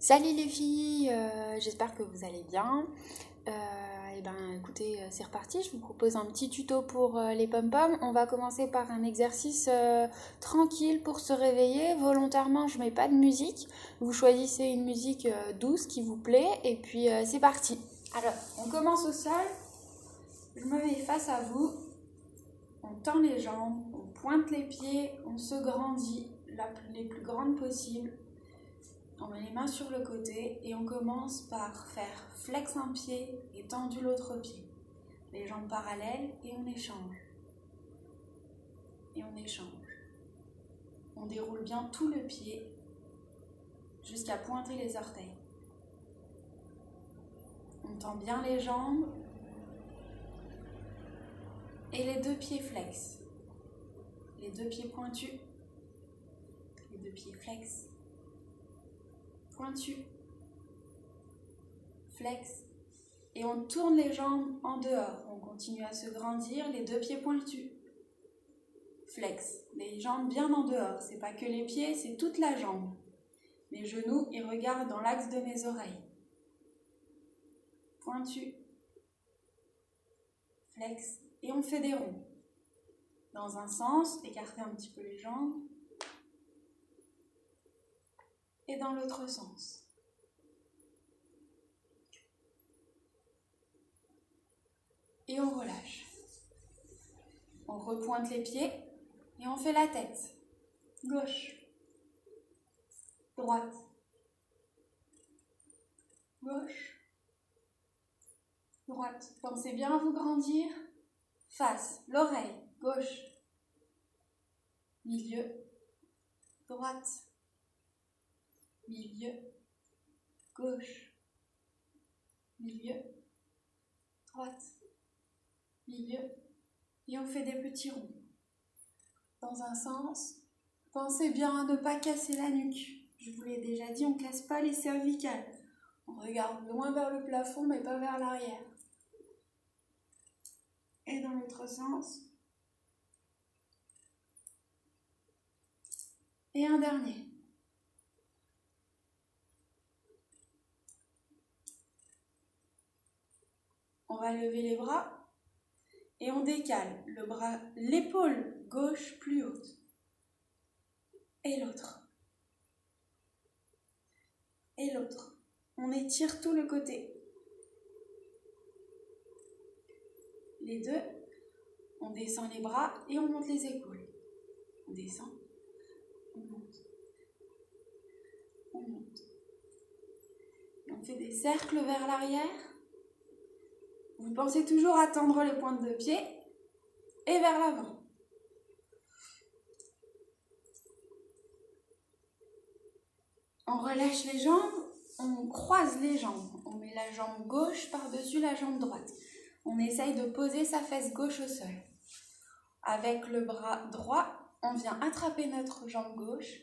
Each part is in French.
Salut les filles, j'espère que vous allez bien. Écoutez, c'est reparti. Je vous propose un petit tuto pour les pom-poms. On va commencer par un exercice tranquille pour se réveiller. Volontairement, je mets pas de musique. Vous choisissez une musique douce qui vous plaît et puis c'est parti. Alors, on commence au sol. Je me mets face à vous. On tend les jambes, on pointe les pieds, on se grandit les plus grandes possibles. On met les mains sur le côté et on commence par faire flex un pied et tendu l'autre pied. Les jambes parallèles et on échange. Et on échange. On déroule bien tout le pied jusqu'à pointer les orteils. On tend bien les jambes et les deux pieds flex. Les deux pieds pointus. Les deux pieds flex. Pointu, flex, et on tourne les jambes en dehors. On continue à se grandir, les deux pieds pointus, flex, les jambes bien en dehors. C'est pas que les pieds, c'est toute la jambe. Mes genoux, ils regardent dans l'axe de mes oreilles. Pointu, flex, et on fait des ronds. Dans un sens, écartez un petit peu les jambes, et dans l'autre sens. Et on relâche. On repointe les pieds et on fait la tête. Gauche, droite, gauche, droite. Pensez bien à vous grandir. Face, l'oreille, gauche, milieu, droite, milieu, gauche, milieu, droite, milieu. Et on fait des petits ronds. Dans un sens, pensez bien à ne pas casser la nuque. Je vous l'ai déjà dit, on ne casse pas les cervicales. On regarde loin vers le plafond, mais pas vers l'arrière. Et dans l'autre sens. Et un dernier. On va lever les bras. Et on décale l'épaule gauche plus haute. Et l'autre. Et l'autre. On étire tout le côté. Les deux. On descend les bras et on monte les épaules. On descend. On monte. On monte. Et on fait des cercles vers l'arrière. Vous pensez toujours à tendre les pointes de pied et vers l'avant. On relâche les jambes, on croise les jambes. On met la jambe gauche par-dessus la jambe droite. On essaye de poser sa fesse gauche au sol. Avec le bras droit, on vient attraper notre jambe gauche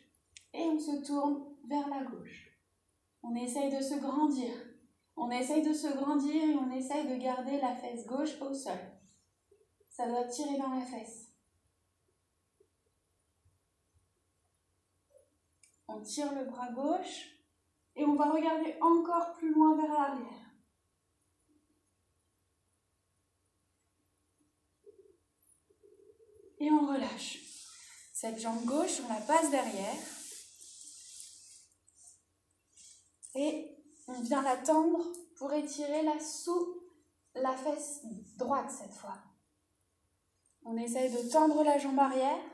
et on se tourne vers la gauche. On essaye de se grandir. On essaye de se grandir et on essaye de garder la fesse gauche au sol. Ça doit tirer dans la fesse. On tire le bras gauche et on va regarder encore plus loin vers l'arrière. Et on relâche. Cette jambe gauche, on la passe derrière. Et on vient la tendre pour étirer sous la fesse droite cette fois. On essaye de tendre la jambe arrière.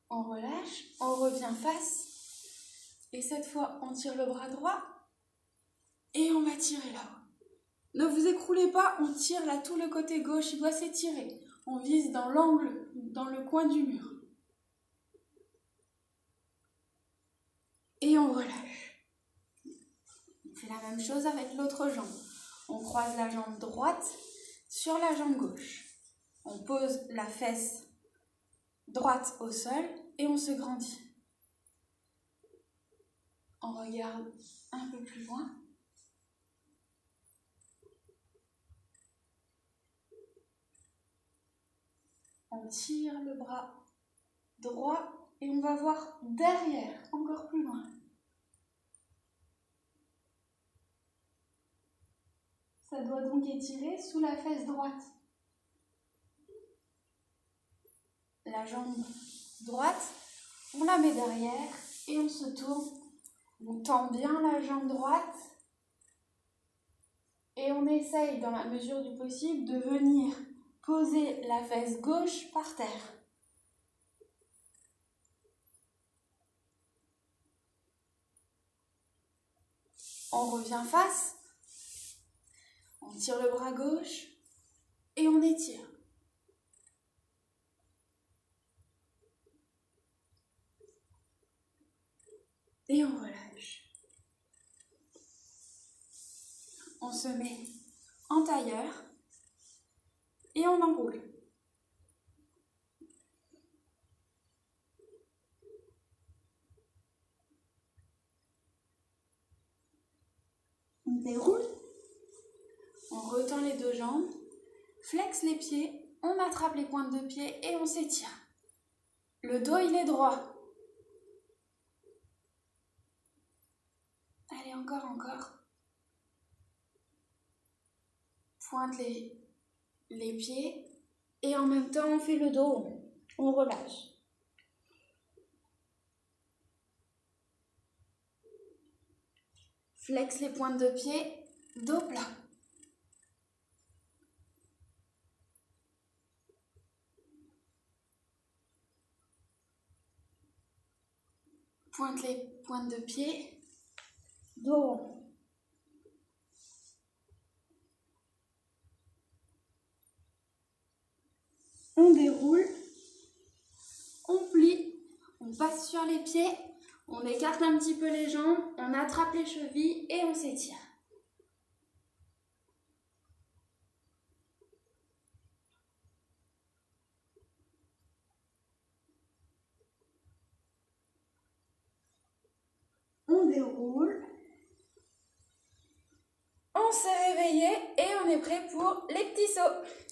On relâche, on revient face. Et cette fois, on tire le bras droit. Et on va tirer là-haut. Ne vous écroulez pas, on tire là tout le côté gauche, il doit s'étirer. On vise dans l'angle, dans le coin du mur. Et on relâche. On fait la même chose avec l'autre jambe. On croise la jambe droite sur la jambe gauche. On pose la fesse droite au sol et on se grandit. On regarde un peu plus loin. On tire le bras droit et on va voir derrière, encore plus loin. Ça doit donc étirer sous la fesse droite. La jambe droite, on la met derrière et on se tourne. On tend bien la jambe droite et on essaye, dans la mesure du possible, de venir poser la fesse gauche par terre. On revient face, on tire le bras gauche et on étire. Et on relâche. On se met en tailleur et on enroule. On déroule, on retend les deux jambes, flexe les pieds, on attrape les pointes de pied et on s'étire. Le dos, il est droit. Allez, encore. Pointe les pieds et en même temps, on fait le dos, on relâche. Flexe les pointes de pied, dos plat. Pointe les pointes de pied, dos rond. On déroule, on plie, on passe sur les pieds, on écarte un petit peu les jambes, on attrape les chevilles et on s'étire. On déroule, on s'est réveillé et on est prêt pour les petits sauts.